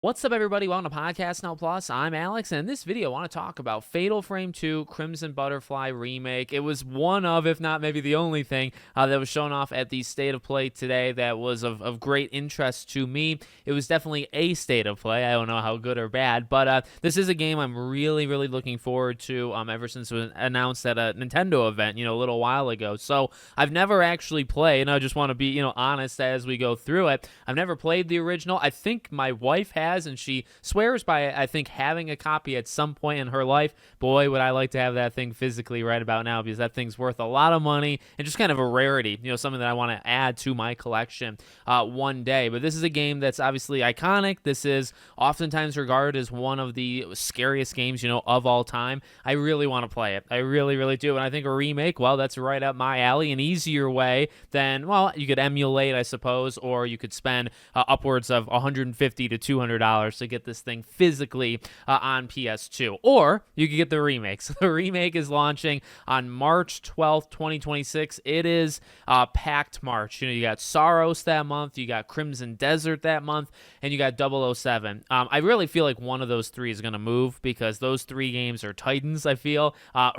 What's up, everybody? Welcome to Podcast Now Plus. I'm Alex, and in this video, I want to talk about Fatal Frame 2 Crimson Butterfly Remake. It was one of, if not maybe the only thing that was shown off at the State of Play today that was of great interest to me. It was definitely a State of Play. I don't know how good or bad, but this is a game I'm really looking forward to ever since it was announced at a Nintendo event, a little while ago. So I've never actually played, and I just want to be, honest as we go through it. I've never played the original. I think my wife has, and she swears by, I think, having a copy at some point in her life. Boy, would I like to have that thing physically right about now, because that thing's worth a lot of money and just kind of a rarity, something that I want to add to my collection one day. But this is a game that's obviously iconic. This is oftentimes regarded as one of the scariest games, of all time. I really want to play it. I really do. And I think a remake, well, that's right up my alley. An easier way than, well, you could emulate, I suppose, or you could spend upwards of $150 to $200 to get this thing physically on PS2, or you could get the remake. So the remake is launching on March 12th, 2026. It is packed March. You got Saros that month, you got Crimson Desert that month, and you got 007. I really feel like one of those three is going to move, because those three games are Titans, I feel,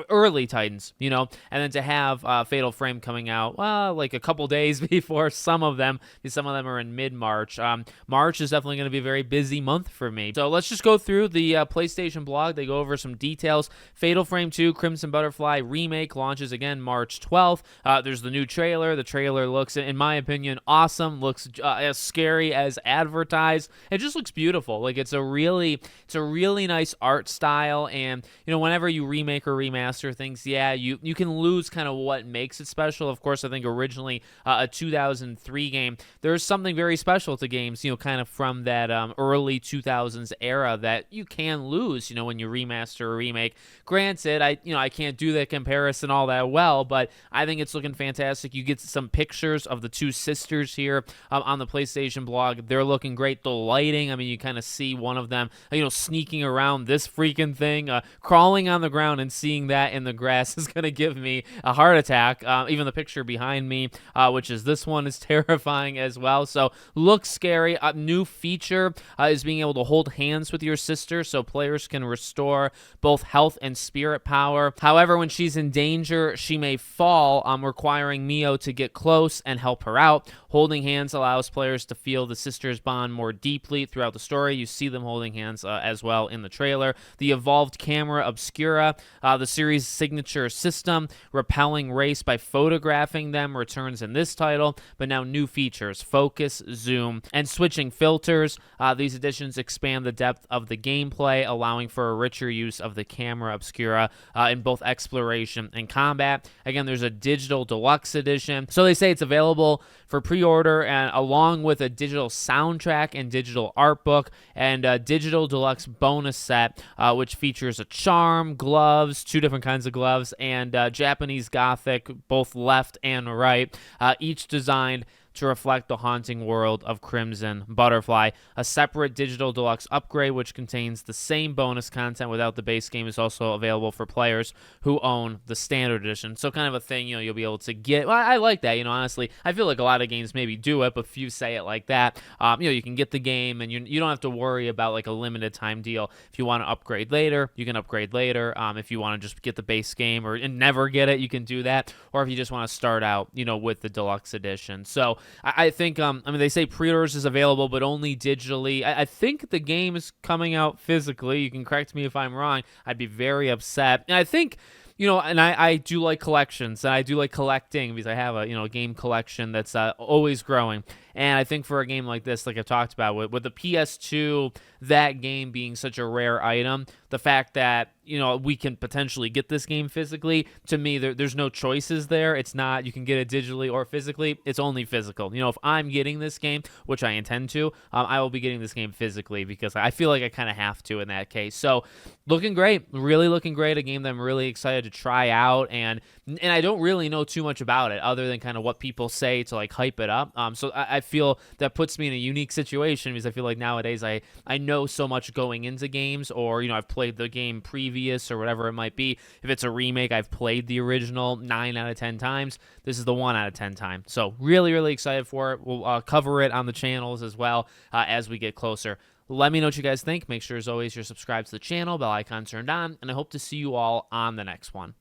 early Titans, and then to have Fatal Frame coming out, well, like a couple days before some of them, because some of them are in mid-March. March is definitely going to be a very busy month for me. So let's just go through the PlayStation blog. They go over some details. Fatal Frame 2 Crimson Butterfly Remake launches again March 12th. There's the new trailer. The trailer looks, in my opinion, awesome. Looks as scary as advertised. It just looks beautiful. Like it's a really nice art style. And whenever you remake or remaster things, yeah, you can lose kind of what makes it special. Of course, I think originally a 2003 game, there's something very special to games, kind of from that early 2000s era that you can lose, when you remaster or remake. Granted, I can't do that comparison all that well, but I think it's looking fantastic. You get some pictures of the two sisters here on the PlayStation blog. They're looking great. The lighting, I mean, you kind of see one of them, sneaking around this freaking thing, crawling on the ground, and seeing that in the grass is going to give me a heart attack. Even the picture behind me, which is this one, is terrifying as well. So looks scary. New feature is being able to hold hands with your sister, so players can restore both health and spirit power. However, when she's in danger, she may fall, requiring Mio to get close and help her out. Holding hands allows players to feel the sisters' bond more deeply throughout the story. You see them holding hands as well in the trailer. The evolved camera obscura, the series' signature system, repelling race by photographing them, returns in this title, but now new features: focus, zoom, and switching filters. These additions expand the depth of the gameplay, allowing for a richer use of the camera obscura in both exploration and combat. Again, there's a digital deluxe edition. So they say it's available for pre-order, and along with a digital soundtrack and digital art book, and a digital deluxe bonus set, which features a charm, gloves, two different kinds of gloves, and Japanese Gothic, both left and right, each designed to reflect the haunting world of Crimson Butterfly. A separate digital deluxe upgrade, which contains the same bonus content without the base game, is also available for players who own the standard edition. So kind of a thing, you'll be able to get. Well, I like that, honestly. I feel like a lot of games maybe do it, but few say it like that. You can get the game, and you don't have to worry about like a limited time deal. If you want to upgrade later, you can upgrade later. If you want to just get the base game and never get it, you can do that. Or if you just want to start out, with the deluxe edition. So I think, they say pre-orders is available, but only digitally. I think the game is coming out physically. You can correct me if I'm wrong. I'd be very upset. And I think, and I do like collections, and I do like collecting, because I have a game collection that's always growing. And I think for a game like this, like I've talked about, with the PS2, that game being such a rare item, the fact that, we can potentially get this game physically, to me, there's no choices there. It's not, you can get it digitally or physically. It's only physical. If I'm getting this game, which I intend to, I will be getting this game physically, because I feel like I kind of have to in that case. So looking great, really looking great. A game that I'm really excited to try out. And I don't really know too much about it other than kind of what people say to like hype it up. So I feel that puts me in a unique situation, because I feel like nowadays I know so much going into games, or I've played the game previous or whatever it might be. If it's a remake, I've played the original 9 out of 10 times. This is the 1 out of 10 time. So really excited for it. We'll cover it on the channels as well as we get closer. Let me know what you guys think. Make sure, as always, you're subscribed to the channel, bell icon turned on, and I hope to see you all on the next one.